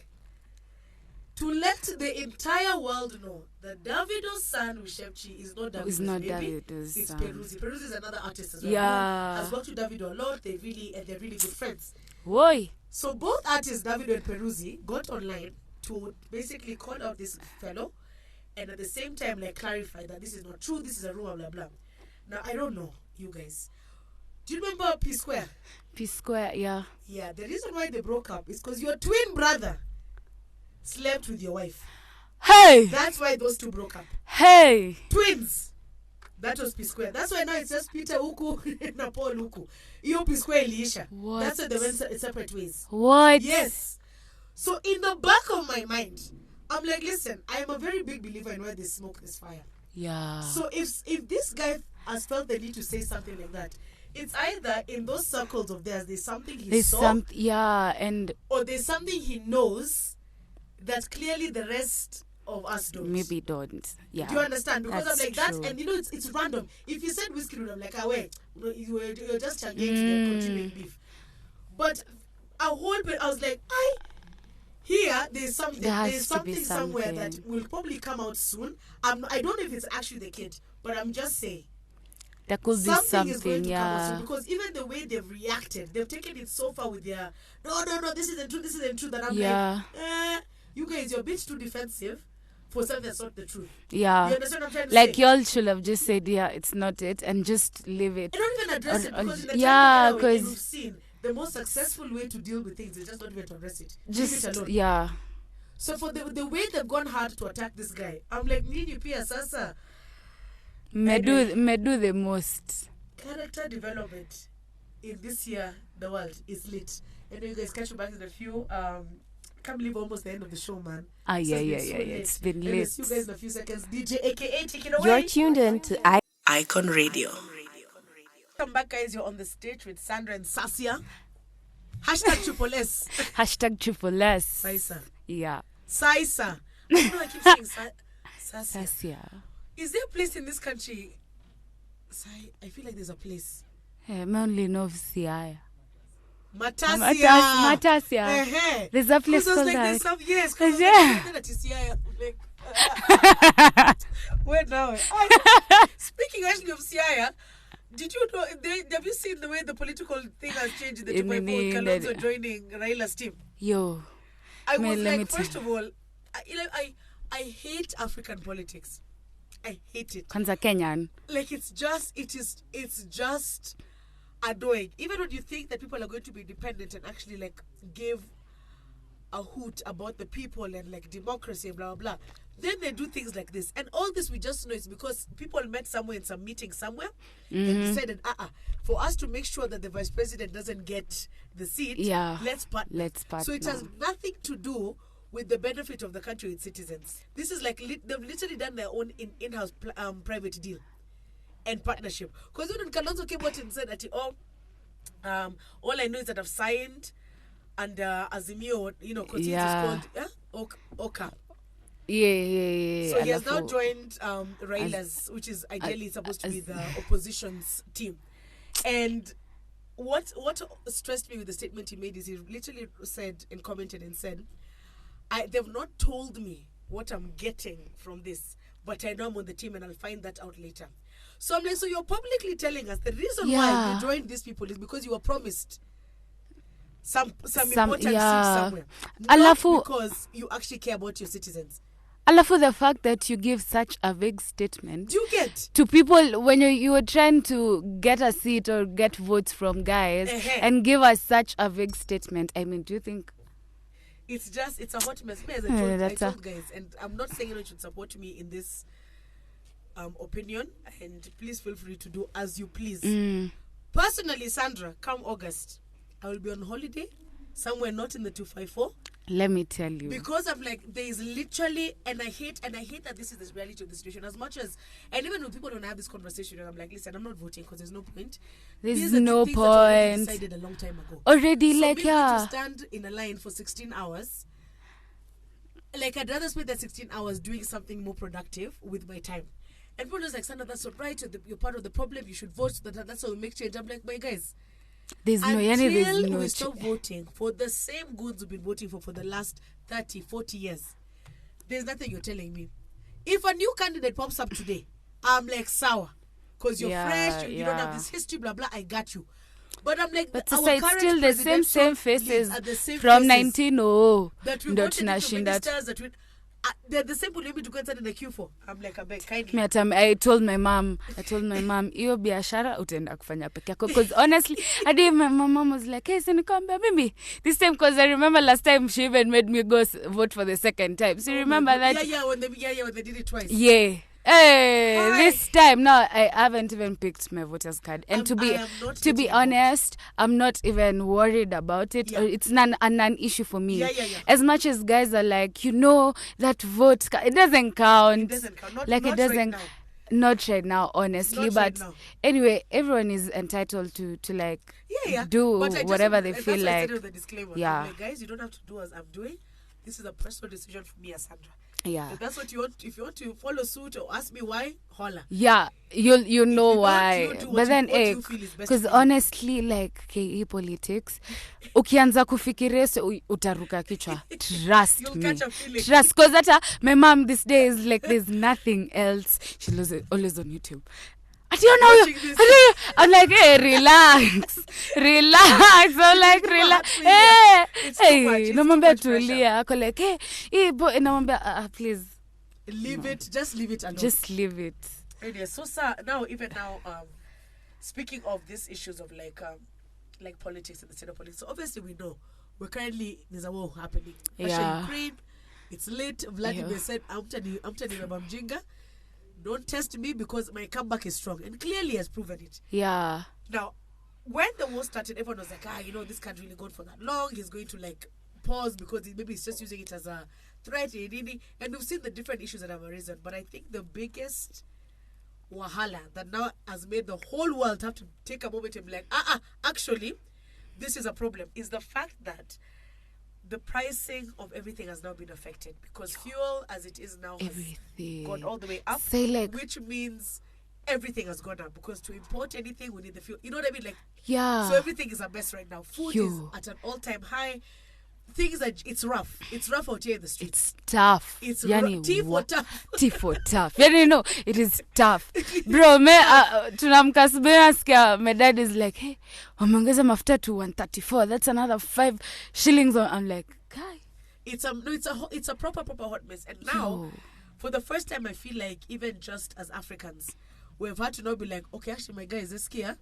B: to let the entire world know that Davido's son with Chef Chi is not Davido's baby. It's Peruzzi. Peruzzi is another artist as well.
C: Yeah.
B: Has worked with Davido a lot. They're really good friends.
C: Why?
B: So both artists, Davido and Peruzzi, got online to basically call out this fellow and at the same time like clarify that this is not true, this is a rumor, blah blah. Now I don't know, you guys. Do you remember P Square?
C: P Square, yeah.
B: Yeah, the reason why they broke up is because your twin brother slept with your wife.
C: Hey!
B: That's why those two broke up.
C: Hey!
B: Twins! That was P Square. That's why now it's just Peter Uku and Paul Uku. Iyo P Square iliisha.
C: What?
B: That's why they went separate ways.
C: What?
B: Yes. So in the back of my mind, I'm like, listen, I am a very big believer in where there's smoke, there's fire.
C: Yeah.
B: So if this guy has felt the need to say something like that, it's either in those circles of theirs, there's something he saw, or there's something he knows that clearly the rest of us don't.
C: Maybe don't. Yeah.
B: Do you understand? Because
C: That's
B: I'm like
C: true.
B: that, and you know, it's random. If you said whiskey, I'm like, wait, you're just against the continuing beef. But a whole bit, I was like, there's something. There's something somewhere that will probably come out soon. I don't know if it's actually the kid, but I'm just saying.
C: There could be something,
B: is going to come out soon, because even the way they've reacted, they've taken it so far with their no, this isn't true, that I'm like, you guys, you're a bit too defensive for something that's not the truth.
C: Yeah.
B: You understand what I'm trying to
C: like
B: say?
C: y'all should have just said, it's not it, and just leave it.
B: And not even address it, because in the
C: yeah,
B: because we've seen the most successful way to deal with things is just not even to address it.
C: Just
B: leave it alone.
C: yeah.
B: So for the way they've gone hard to attack this guy, I'm like, Nini Pia Sasa.
C: Me do the most.
B: Character development in this year, the world is lit. And you guys catch you back in a few. Can't believe almost the end of the show, man.
C: Yeah. It's been lit.
B: See you guys in a few seconds. DJ AKA, take it away.
A: You're tuned in to
B: Icon Radio. Welcome back, guys. You're on the stage with Sandra and Sasia. Hashtag Triple S.
C: Hashtag Triple S.
B: Saisa.
C: Yeah.
B: Saisa. I know I keep saying
C: Sasia.
B: Is there a place in this country? I feel like there's a place.
C: Hey, I only know Siaya.
B: Matasia.
C: There's a place called
B: like
C: that.
B: Yes, wait now. Speaking actually of Siaya, did you know? Have you seen the way the political thing has changed in the 2.4? Kalonzo joining Raila's team.
C: Yo,
B: I was like, first of all, I hate African politics. I hate it.
C: Kwanza Kenyan.
B: Like it's just annoying. Even when you think that people are going to be independent and actually like give a hoot about the people and like democracy and blah blah blah, then they do things like this. And all this we just know is because people met somewhere in some meeting somewhere and decided, for us to make sure that the vice president doesn't get the seat, let's partner. So it has nothing to do with the benefit of the country and its citizens. This is like they've literally done their own in-house private deal and partnership. Because when Kalonzo came out and said that all I know is that I've signed under Azimio, because
C: Yeah.
B: he's called Oka.
C: Yeah.
B: So he has now joined Raila's, which is ideally supposed to be the opposition's team. And what stressed me with the statement he made is he literally said and commented and said, they've not told me what I'm getting from this, but I know I'm on the team and I'll find that out later. So I'm like, so you're publicly telling us the reason why you joined these people is because you were promised some important seat somewhere. Not because you actually care about your citizens.
C: Alafu, the fact that you give such a vague statement
B: Do you get?
C: to people when you were trying to get a seat or get votes from guys and give us such a vague statement. I mean, do you think?
B: It's a hot mess. Me, as I told guys, and I'm not saying anyone should support me in this opinion, and please feel free to do as you please. Personally, Sandra, come August, I will be on holiday somewhere not in the 254.
C: Let me tell you.
B: Because I'm like, there is literally, and I hate that this is the reality of the situation. As much as, and even when people don't have this conversation, I'm like, listen, I'm not voting because there's no point.
C: There's no
B: things that I already
C: point.
B: decided a long time ago.
C: Already,
B: So
C: like,
B: me going to stand in a line for 16 hours, like, I'd rather spend that 16 hours doing something more productive with my time. And people are like, Sandra, that's not right. You're part of the problem. You should vote. That's how we make change. I'm like, my guys, until we stop voting for the same goods we've been voting for the last 30, 40 years, there's nothing you're telling me. If a new candidate pops up today, I'm like, sour. Because you're fresh, you don't have this history, blah, blah, I got you. But I'm like,
C: but
B: our
C: it's still the same faces
B: faces
C: from 1900
B: that we voted into ministers that we... they're the same people to go inside in the queue for. I'm like, I beg, kindly.
C: I told my mom, hiyo biashara utaenda kufanya peke yako. Because honestly, my mom was like, hey, sinikwambia mimi. This time, because I remember last time she even made me go vote for the second time. So you remember that?
B: Yeah, when they did it twice.
C: Yeah. Hey, this time, no, I haven't even picked my voter's card. And to be honest, I'm not even worried about it. Or it's a non-issue for me.
B: Yeah.
C: As much as guys are like, that vote, it doesn't count.
B: It doesn't count.
C: It doesn't.
B: Right now.
C: Not right now, honestly.
B: Not
C: but
B: right now.
C: Anyway, everyone is entitled to do whatever they feel like.
B: That's why I said the disclaimer.
C: Yeah.
B: I'm like, guys, you don't have to do as I'm doing. This is a personal decision for me as Sandra.
C: Yeah.
B: If that's what you want, if you want to follow suit or ask me why, holla.
C: Yeah, you know why.
B: Do
C: but then, because honestly, like, politics, ukianza kufikiria utaruka kichwa. Trust me. Trust, because my mom this day is like, there's nothing else. She's always on YouTube. I'm like, hey, relax. I'm like, relax. Hey, namwambia tulia. Ako like, hey, namwambia, please.
B: Leave it. Just leave it alone.
C: Just leave it.
B: Anyway, so now, speaking of these issues of like politics and the state of politics, so obviously we know there's a war happening. Russia, Ukraine, it's late. Vladimir said, I'm telling you, Mjinga. Don't test me because my comeback is strong. And clearly has proven it.
C: Yeah.
B: Now, when the war started, everyone was like, this can't really go on for that long. He's going to pause because maybe he's just using it as a threat. And we've seen the different issues that have arisen. But I think the biggest wahala that now has made the whole world have to take a moment and be like, actually, this is a problem, is the fact that the pricing of everything has now been affected because fuel as it is now has gone all the way up, which means everything has gone up because to import anything we need the fuel. You know what I mean? So everything is a mess right now. Food is at an all-time high. Things are it's rough out here in the street. It's
C: tough.
B: It's
C: Tea
B: for tough.
C: Tea for tough. It is tough. Bro, tunamka asubuhi nasikia my dad is like, hey, wameongeza mafuta to 134. That's another 5 shillings. I'm like, guy.
B: It's a proper hot mess. And now, for the first time, I feel like even just as Africans, we've had to now be like, okay, actually, my guy is this here.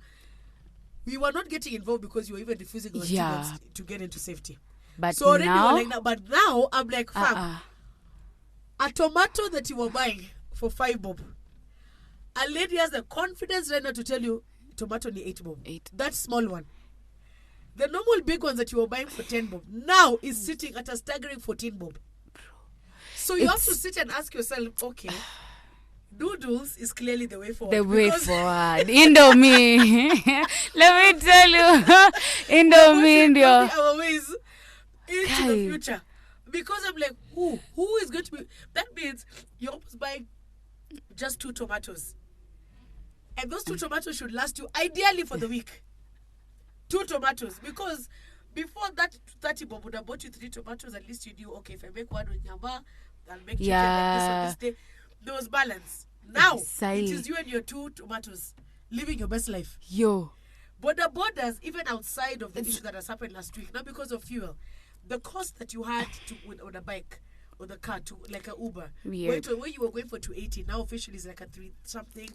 B: We were not getting involved because you were even refusing our students to get into safety.
C: But
B: so already
C: now,
B: we're like that. But now I'm like, fam, a tomato that you were buying for 5 bob, a lady has the confidence right now to tell you tomato ni 8 bob. 8. That small one. The normal big ones that you were buying for 10 bob now is sitting at a staggering 14 bob. So you have to sit and ask yourself, okay, noodles is clearly the way forward.
C: The way forward. Indomie. Let me tell you. Indomie.
B: Our ways. into the future. Because I'm like, who is going to be? That means you're almost buying just 2 tomatoes. And those 2 tomatoes should last you ideally for the week. 2 tomatoes. Because before that 30 bob would have bought you 3 tomatoes, at least you knew, okay, if I make one with nyama, I'll make chicken like this on this day. There was balance. Now, it is you and your 2 tomatoes living your best life. But the borders, even outside of the issue that has happened last week, not because of fuel, the cost that you had on a bike or the car to like a Uber, where you were going for 280, now officially is like a 3 something.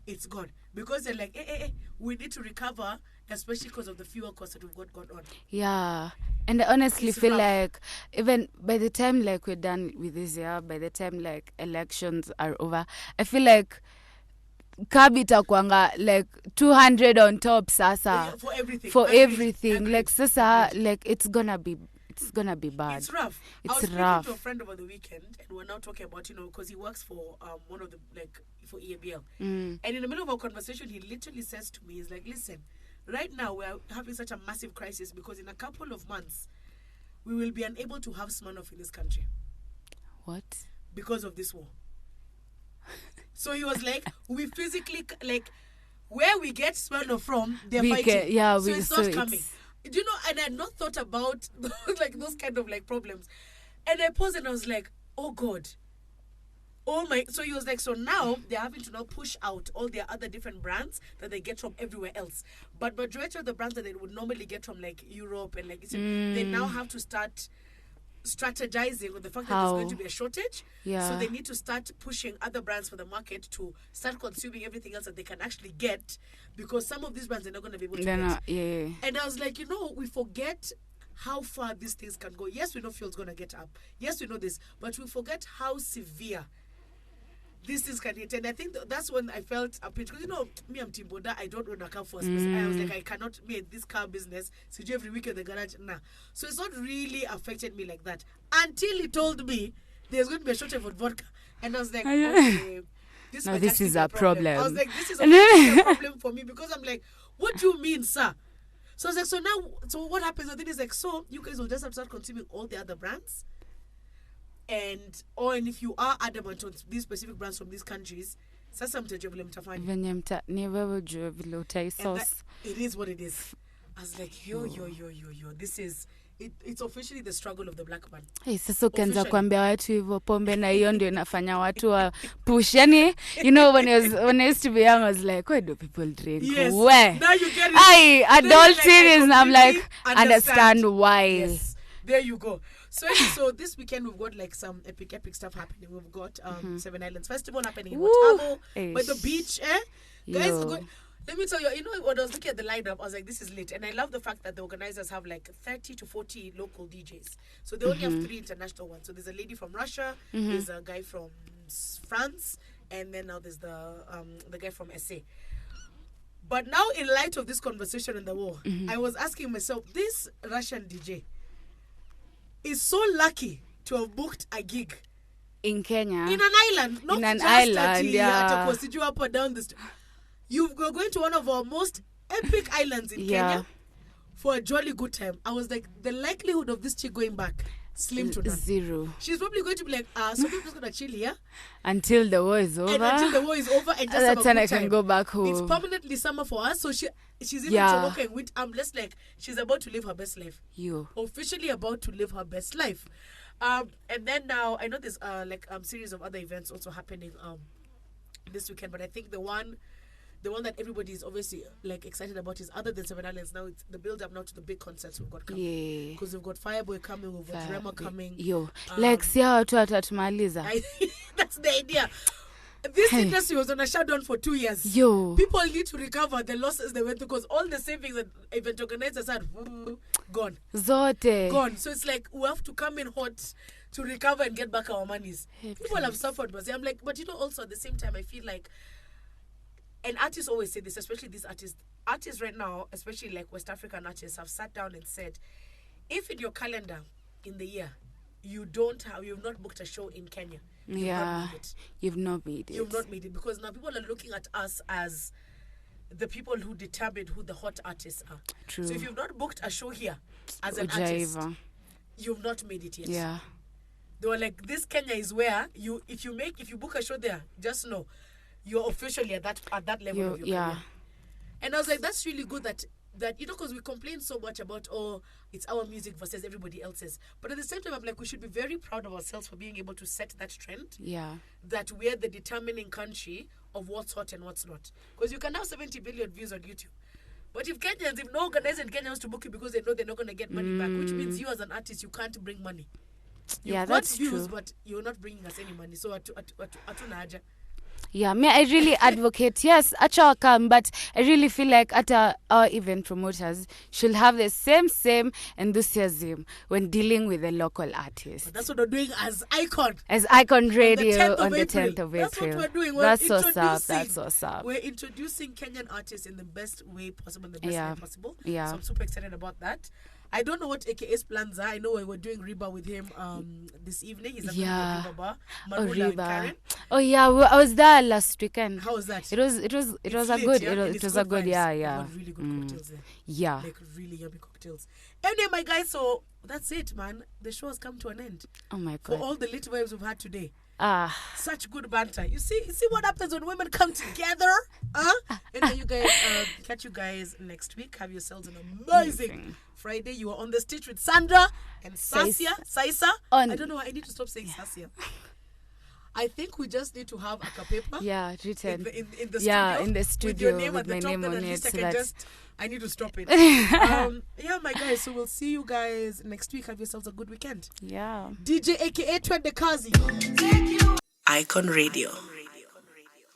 B: It's gone because they're like, we need to recover, especially because of the fuel costs that we've got going on.
C: Yeah, and I honestly feel like even by the time like we're done with this year, by the time like elections are over, I feel like kabita kwanga like 200 on top sasa
B: for everything
C: like sasa like it's gonna be bad.
B: It's rough. I was speaking to a friend over the weekend, and we're now talking about, because he works for one of the for EABL, and in the middle of our conversation, he literally says to me, he's like, listen, right now we're having such a massive crisis because in a couple of months we will be unable to have Smirnoff in this country.
C: What?
B: Because of this war. So he was like, we physically, like, where we get Smirnoff from, they're fighting. So it's not coming. Do you know, and I had not thought about like those kind of like problems. And I paused and I was like, oh God. Oh my. So he was like, so now they're having to now push out all their other different brands that they get from everywhere else. But majority of the brands that they would normally get from like Europe and like, they now have to start strategizing with the fact that there's going to be a shortage. So they need to start pushing other brands for the market to start consuming everything else that they can actually get, because some of these brands are not going to be able to get. And I was like, we forget how far these things can go. Yes, we know fuel's going to get up. Yes, we know this. But we forget how severe these things can hit. And I think that's when I felt a pinch. Because, me, I'm Team Boda. I don't own a car for a space. I was like, I cannot make this car business. So you every week in the garage. Nah. So it's not really affected me like that. Until he told me there's going to be a shortage of vodka. And I was like, okay. This is a problem. I was like, this is a problem for me, because I'm like, what do you mean, sir? So I was like, so what happens? And then he's like, so you guys will just have to start consuming all the other brands? And if you are adamant on these specific brands from these countries, sasa mtajua vile mtafanya. It is what it is. I was like, yo, this is it's officially the struggle of the black man.
C: Hey, sasa ukianza kuambia watu hivyo, pombe na hiyo ndio inafanya watu wa push. Yani, when I used to be young, I was like, why do people drink?
B: Yes.
C: Where?
B: Now you get it.
C: Adulting is, I'm like, understand why.
B: Yes. There you go. So this weekend we've got like some epic stuff happening. We've got 7 Islands Festival happening in Watabo by the beach. Guys, let me tell you, when I was looking at the lineup, I was like, this is lit. And I love the fact that the organizers have like 30 to 40 local DJs. So they only have 3 international ones. So there's a lady from Russia, there's a guy from France, and then now there's the guy from SA. But now, in light of this conversation and the war, I was asking myself, this Russian DJ is so lucky to have booked a gig
C: in Kenya,
B: in an island, not
C: in an
B: just
C: island,
B: up or down the street. You're going to one of our most epic islands in Kenya for a jolly good time. I was like, the likelihood of this chick going back, slim to none.
C: Zero.
B: She's probably going to be like, so we're just going to chill here
C: until the war is over.
B: And just
C: that's when I can go back home.
B: It's permanently summer for us, so she's even walking with just like she's about to live her best life. Officially about to live her best life. And then now I know there's series of other events also happening this weekend, but I think the one that everybody is obviously like excited about is, other than 7 Islands, now it's the build up now to the big concerts we've got coming. Because we've got Fireboy coming, we've got Rema coming.
C: Watu watatumaliza.
B: That's the idea. This industry was on a shutdown for 2 years. People need to recover the losses they went through, because all the savings that event organizers had, gone. Gone. So it's like, we have to come in hot to recover and get back our monies. People have suffered, but I'm like, but also at the same time, I feel like, and artists always say this, especially these artists right now, especially like West African artists, have sat down and said, if in your calendar in the year you've not booked a show in Kenya, you've not made it, because now people are looking at us as the people who determine who the hot artists are. True. So if you've not booked a show here as an artist, you've not made it yet.
C: Yeah.
B: They were like, this Kenya is where if you book a show there, just know you're officially at that level of your career. And I was like, that's really good that because we complain so much about, it's our music versus everybody else's. But at the same time, I'm like, we should be very proud of ourselves for being able to set that trend.
C: Yeah.
B: That we're the determining country of what's hot and what's not. Because you can have 70 billion views on YouTube. But if no organizer in Kenya wants to book you because they know they're not going to get money back, which means you as an artist, you can't bring money. You've
C: that's
B: views,
C: true.
B: But you're not bringing us any money. So, atuna haja.
C: Yeah, I really advocate, yes, acha come, but I really feel like our event promoters should have the same enthusiasm when dealing with the local artists.
B: But that's what we're doing as Icon.
C: As Icon Radio
B: on
C: the 10th of April.
B: That's what we're doing.
C: That's what's up.
B: We're introducing Kenyan artists in the best way possible, the best way possible.
C: Yeah.
B: So I'm super excited about that. I don't know what AKA's plans are. I know we're doing Reba with him this evening. He's at the Reba bar. Maloba and Karen.
C: Oh yeah, I was there last weekend.
B: How was that?
C: It was a good. It was a good. Yeah.
B: Really good cocktails there.
C: Yeah.
B: Like really yummy cocktails. Anyway, my guys, so that's it, man. The show has come to an end.
C: Oh my
B: For
C: God.
B: all the little vibes we've had today.
C: Such
B: good banter. You see what happens when women come together? And then you guys catch you guys next week. Have yourselves an amazing Friday. You are on the stage with Sandra and Saisa. I don't know why I need to stop saying Sasia. I think we just need to have a paper.
C: Yeah, written.
B: In the studio.
C: Yeah, in the studio
B: with your name at the top,
C: name
B: then
C: on
B: at
C: it.
B: least I need to stop it. Yeah, my guys. So we'll see you guys next week. Have yourselves a good weekend.
C: Yeah.
B: DJ aka Twende Kazi. Icon Radio.